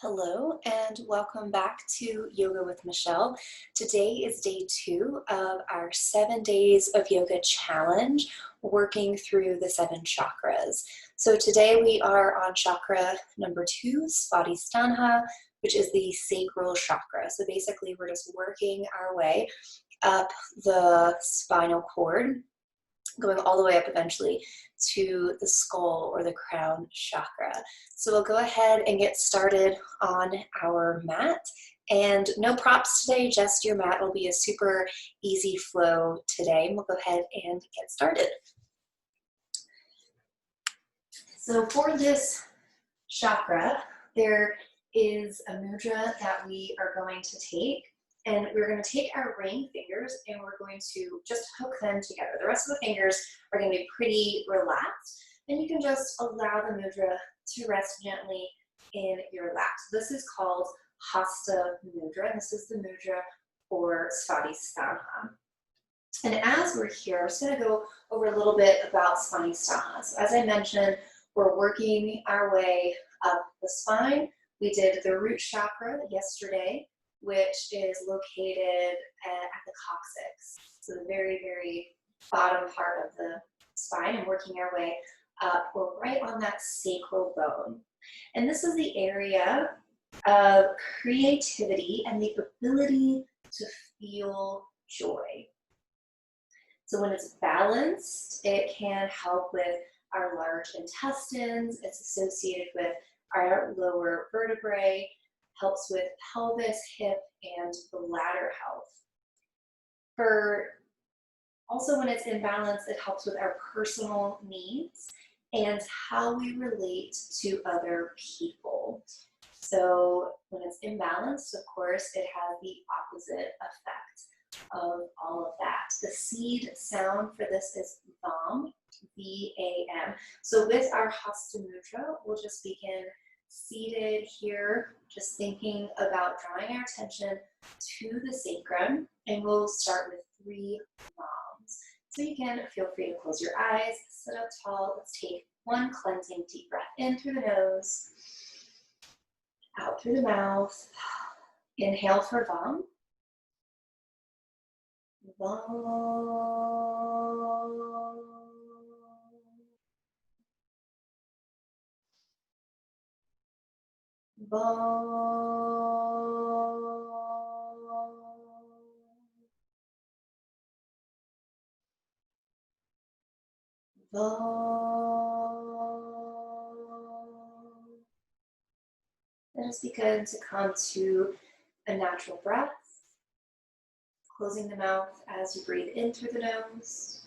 Hello and welcome back to Yoga with Michelle. Today is day 2 of our 7 days of yoga challenge, working through the 7 chakras. So today we are on chakra number 2, swadhisthana, which is the sacral chakra. So basically we're just working our way up the spinal cord, going all the way up eventually to the skull or the crown chakra. So we'll go ahead and get started on our mat. And no props today, just your mat. Will be a super easy flow today. We'll go ahead and get started. So for this chakra, there is a mudra that we are going to take. And we're going to take our ring fingers and we're going to just hook them together. The rest of the fingers are going to be pretty relaxed. And you can just allow the mudra to rest gently in your lap. So this is called Hasta Mudra. And this is the mudra for Swadhisthana. And as we're here, I'm just going to go over a little bit about Swadhisthana. So as I mentioned, we're working our way up the spine. We did the root chakra yesterday, which is located at the coccyx, so the very, very bottom part of the spine, and working our way up. We're right on that sacral bone. And this is the area of creativity and the ability to feel joy. So when it's balanced, it can help with our large intestines. It's associated with our lower vertebrae, helps with pelvis, hip, and bladder health. Also when it's in balance, it helps with our personal needs and how we relate to other people. So when it's imbalanced, of course, it has the opposite effect of all of that. The seed sound for this is VAM, V-A-M. So with our Hasta Mudra, we'll just begin seated here, just thinking about drawing our attention to the sacrum, and we'll start with 3 VAMs. So you can feel free to close your eyes, sit up tall. Let's take 1 cleansing deep breath in through the nose, out through the mouth. Inhale for VAM. VAM. Let us begin to come to a natural breath, closing the mouth as you breathe in through the nose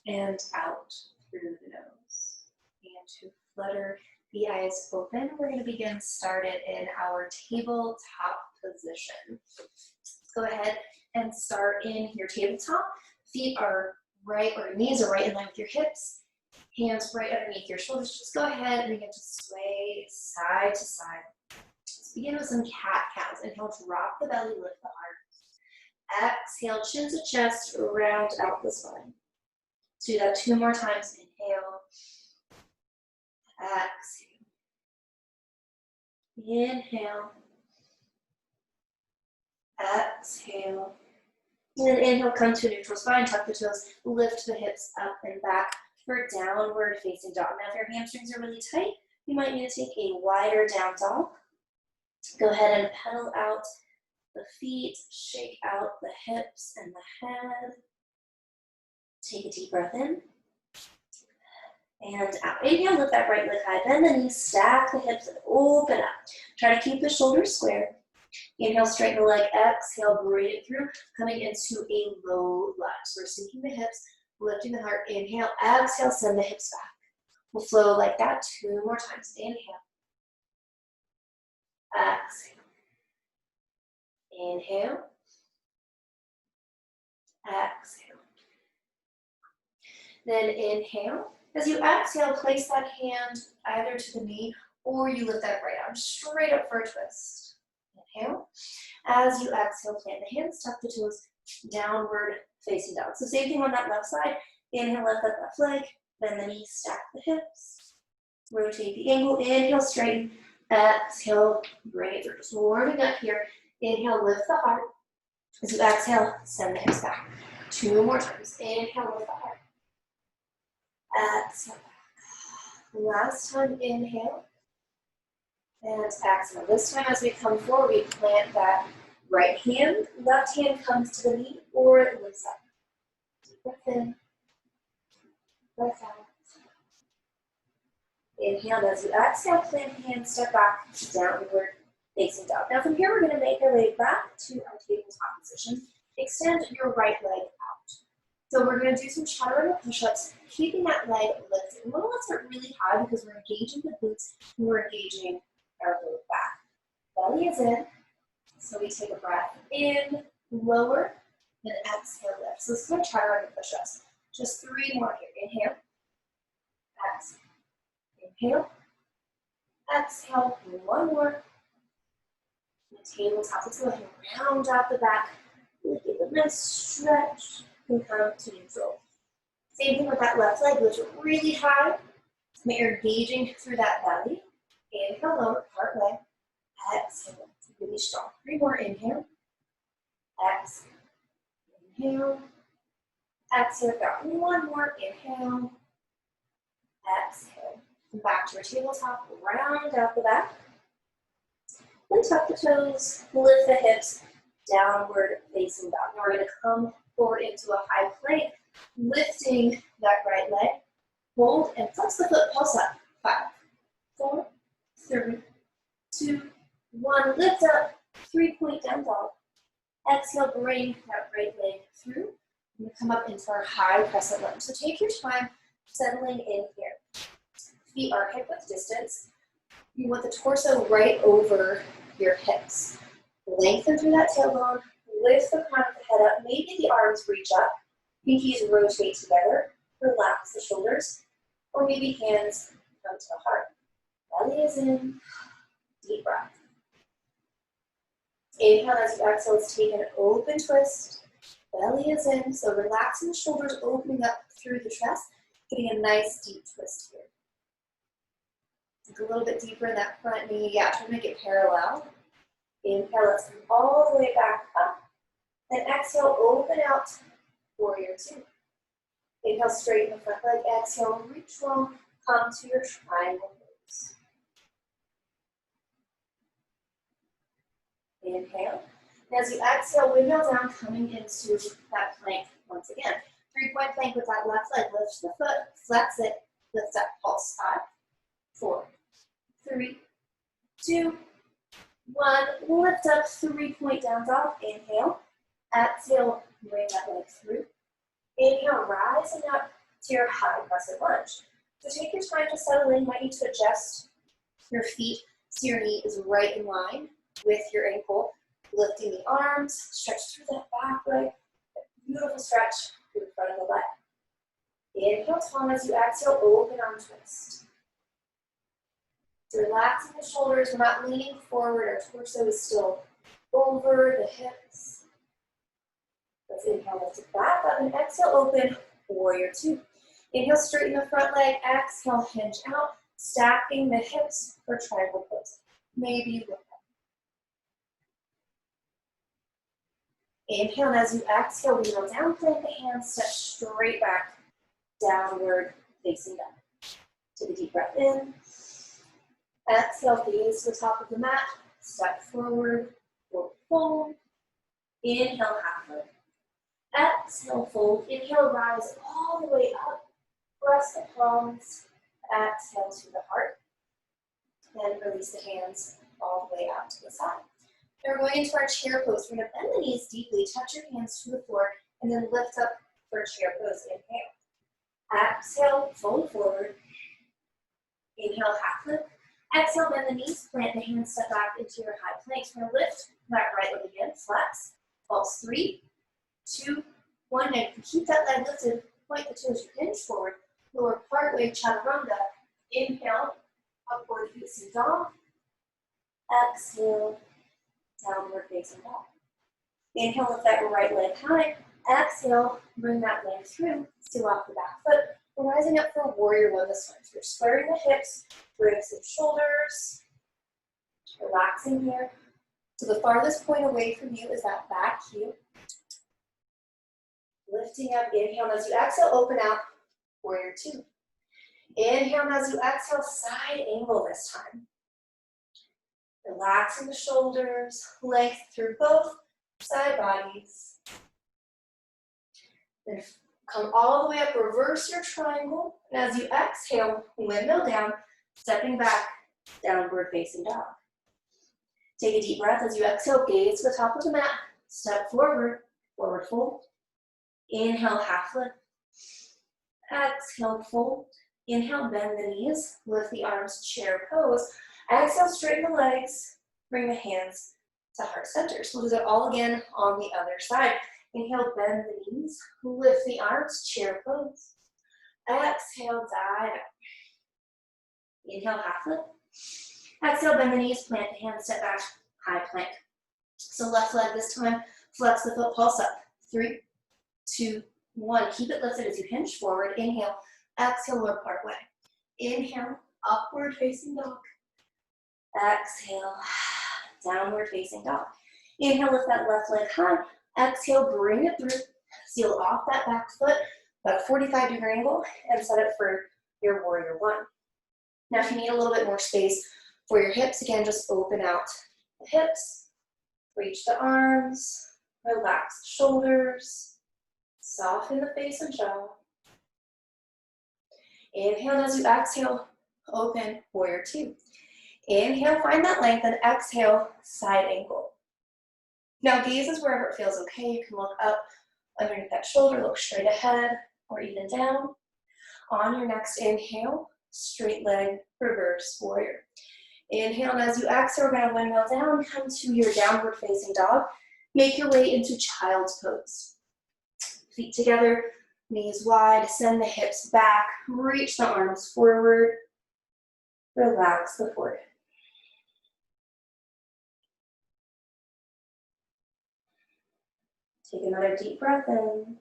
and out through the nose. And to flutter the eyes open, we're going to begin started in our tabletop position. Let's go ahead and start in your tabletop. Feet are right, or your knees are right in line with your hips. Hands right underneath your shoulders. Just go ahead and begin to sway side to side. Let's begin with some cat-cows. Inhale, drop the belly, lift the heart. Exhale, chin to chest, round out the spine. Let's do that 2 more times. Inhale. Exhale. Inhale. Exhale. And then inhale, come to neutral spine, tuck the toes, lift the hips up and back for downward facing dog. Now if your hamstrings are really tight, you might need to take a wider down dog. Go ahead and pedal out the feet, shake out the hips and the head. Take a deep breath in and out. Inhale, lift that right leg high, bend the knees, stack the hips and open up. Try to keep the shoulders square. Inhale, straighten the leg, exhale, braid it through, coming into a low lunge. So we're sinking the hips, lifting the heart. Inhale, exhale, send the hips back. We'll flow like that 2 more times. Inhale. Exhale. Inhale. Exhale. Then inhale. As you exhale, place that hand either to the knee or you lift that right arm straight up for a twist. Inhale. As you exhale, plant the hands, tuck the toes, downward facing dog. So same thing on that left side. Inhale, lift that left leg, bend the knees, stack the hips, rotate the ankle, inhale, straighten, Exhale, bring it through. Just warming up here. Inhale, lift the heart. As you exhale, send the hips back. 2 more times. Inhale, lift the heart. Exhale back. Last time, inhale. And exhale. This time as we come forward, we plant that right hand. Left hand comes to the knee or it lifts up. Deep breath in. Breath out. Inhale, as you exhale, plant hands, step back, downward facing dog. Now from here, we're going to make our way back to our tabletop position. Extend your right leg out. So we're going to do some chaturanga push-ups, keeping that leg lifted. We want to lift it really high because we're engaging the glutes and we're engaging our low back. Belly is in, so we take a breath in, lower, and exhale, lift. So this is our chaturanga push-ups. Just 3 more here. Inhale, exhale. Inhale, exhale, 1 more. Tabletop. Let's go ahead and round out the back. Give a nice stretch and come to neutral. Same thing with that left leg. Lift it really high. But you're engaging through that belly. Inhale, lower, part way. Exhale, really strong. 3 more. Inhale, exhale, inhale, exhale. Got 1 more. Inhale, exhale. Back to your tabletop. Round out the back. And tuck the toes, lift the hips, downward facing dog. Now we're going to come forward into a high plank, lifting that right leg. Hold and flex the foot, pulse up. 5, 4, 3, 2, 1. Lift up, 3-point down dog. Exhale, bring that right leg through. We're going to come up into our high crescent lunge. So take your time settling in here. Feet are hip width distance. You want the torso right over your hips. Lengthen through that tailbone, lift the crown of the head up, maybe the arms reach up, pinkies rotate together, relax the shoulders, or maybe hands come to the heart. Belly is in, deep breath. Inhale as you exhale, let's take an open twist. Belly is in, so relaxing the shoulders, opening up through the chest, getting a nice deep twist here. A little bit deeper in that front knee. Yeah, try to make it parallel. Inhale, let's come all the way back up. And exhale, open out, warrior 2. Inhale, straighten the front leg. Exhale, reach long, come to your triangle pose. Inhale. And as you exhale, windmill down, coming into that plank once again. 3-point plank with that left leg. Lift the foot, flex it, lift up, pulse. 5, 4, 3, 2, 1. Lift up, 3-point down dog. Inhale. Exhale, bring that leg through. Inhale, rising up to your high crescent lunge. So take your time to settle in. You might need to adjust your feet so your knee is right in line with your ankle. Lifting the arms, stretch through that back leg. Beautiful stretch through the front of the leg. Inhale, tall as you exhale, open arm twist. So relaxing the shoulders, we're not leaning forward, our torso is still over the hips. Let's inhale, lift it back up, and exhale, open, warrior 2. Inhale, straighten the front leg, exhale, hinge out, stacking the hips for triangle pose. Maybe you look up. Inhale, and as you exhale, wheel down, plant the hands, step straight back, downward facing down. Take a deep breath in. Exhale, gaze to the top of the mat, step forward, fold. Inhale, halfway. Exhale, fold. Inhale, rise all the way up. Press the palms. Exhale to the heart. Then release the hands all the way out to the side. Now we're going into our chair pose. We're going to bend the knees deeply, touch your hands to the floor, and then lift up for chair pose. Inhale. Exhale, fold forward. Inhale, half lift. Exhale, bend the knees, plant the hands, step back into your high plank. We're going to lift that right leg again, flex. Pulse 3, 2, 1. Now you can keep that leg lifted, point the toes, hinge forward, lower part way, chaturanga. Inhale, upward facing dog. Exhale, downward facing dog. Inhale, lift that right leg high. Exhale, bring that leg through, seal off the back foot. We're rising up for warrior 1 this time. So you're squaring the hips, bring some shoulders, relaxing here. So the farthest point away from you is that back heel. Lifting up, inhale, and as you exhale, open out, warrior two. Inhale, and as you exhale, side angle this time. Relaxing the shoulders, length through both side bodies. Then come all the way up, reverse your triangle, and as you exhale, windmill down, stepping back, downward facing dog. Take a deep breath as you exhale, gaze to the top of the mat, step forward, forward fold. Inhale, half lift. Exhale, fold. Inhale, bend the knees, lift the arms, chair pose. Exhale, straighten the legs, bring the hands to heart center. So we'll do that all again on the other side. Inhale, bend the knees, lift the arms, chair pose. Exhale, dive up. Inhale, half lift. Exhale, bend the knees, plant the hands, step back, high plank. So left leg this time, flex the foot, pulse up. 3, 2, 1. Keep it lifted as you hinge forward. Inhale, exhale, lower part way. Inhale, upward facing dog. Exhale, downward facing dog. Inhale, lift that left leg high. Exhale, bring it through. Seal off that back foot, about a 45-degree angle, and set it for your warrior one. Now, if you need a little bit more space for your hips, again, just open out the hips, reach the arms, relax the shoulders, soften the face and jaw. Inhale, as you exhale, open, warrior two. Inhale, find that length, and exhale, side angle. Now, gaze is wherever it feels okay. You can look up underneath that shoulder, look straight ahead, or even down. On your next inhale, straight leg, reverse warrior. Inhale, and as you exhale, we're going to windmill down, come to your downward facing dog. Make your way into child's pose. Feet together, knees wide, send the hips back, reach the arms forward, relax the forehead. Take another deep breath in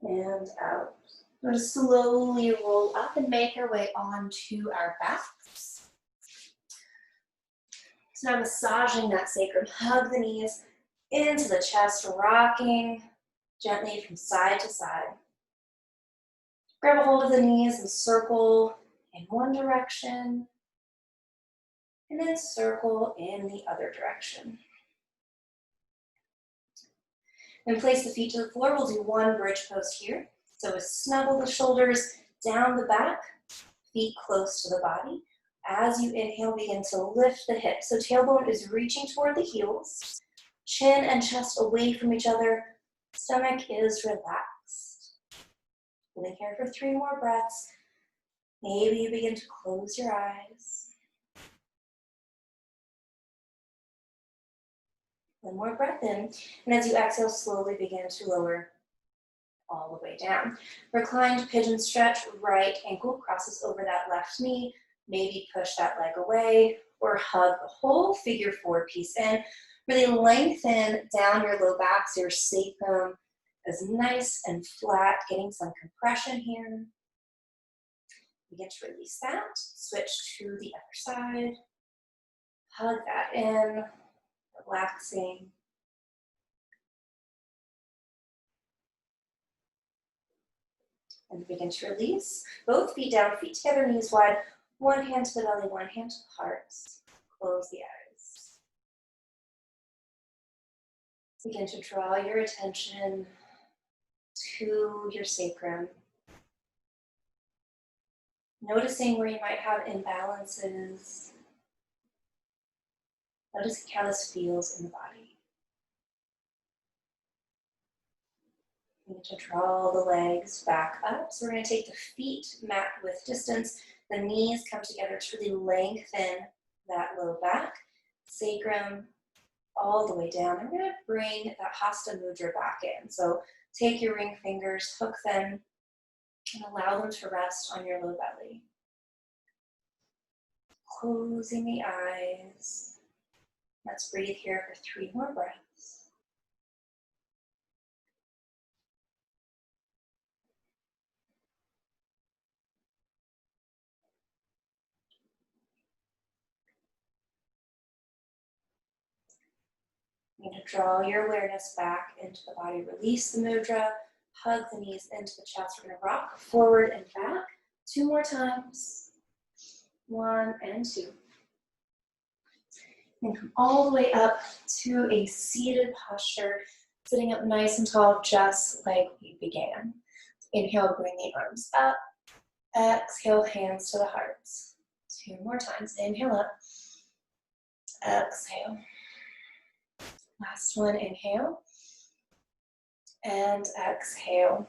and out. We're going to slowly roll up and make our way onto our backs. So now massaging that sacrum, hug the knees into the chest, rocking gently from side to side. Grab a hold of the knees and circle in one direction, and then circle in the other direction. Then place the feet to the floor. We'll do one bridge pose here. So snuggle the shoulders down the back, feet close to the body. As you inhale, begin to lift the hips. So tailbone is reaching toward the heels. Chin and chest away from each other. Stomach is relaxed. Holding here for 3 more breaths. Maybe you begin to close your eyes. One more breath in, and as you exhale, slowly begin to lower all the way down. Reclined pigeon stretch, right ankle crosses over that left knee. Maybe push that leg away, or hug the whole figure 4 piece in. Really lengthen down your low back so your sacrum is nice and flat, getting some compression here. Begin to release that. Switch to the other side. Hug that in. Relaxing. And begin to release. Both feet down, feet together, knees wide. One hand to the belly, one hand to the heart. Close the eyes. Begin to draw your attention to your sacrum. Noticing where you might have imbalances. Noticing how this feels in the body. We're going to draw the legs back up. So we're going to take the feet mat width distance. The knees come together to really lengthen that low back. Sacrum all the way down. And we're going to bring that Hasta Mudra back in. So take your ring fingers, hook them, and allow them to rest on your low belly. Closing the eyes. Let's breathe here for 3 more breaths. You're going to draw your awareness back into the body. Release the mudra. Hug the knees into the chest. We're going to rock forward and back. 2 more times. 1 and 2. And come all the way up to a seated posture, sitting up nice and tall, just like we began. Inhale, bring the arms up. Exhale, hands to the heart. 2 more times. Inhale up. Exhale. Last one, inhale. And exhale.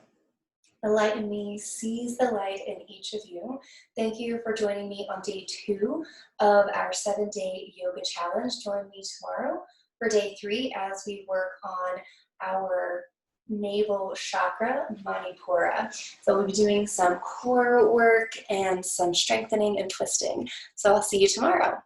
The light in me sees the light in each of you. Thank you for joining me on day 2 of our 7-day yoga challenge. Join me tomorrow for day 3 as we work on our navel chakra, Manipura. So we'll be doing some core work and some strengthening and twisting. So I'll see you tomorrow.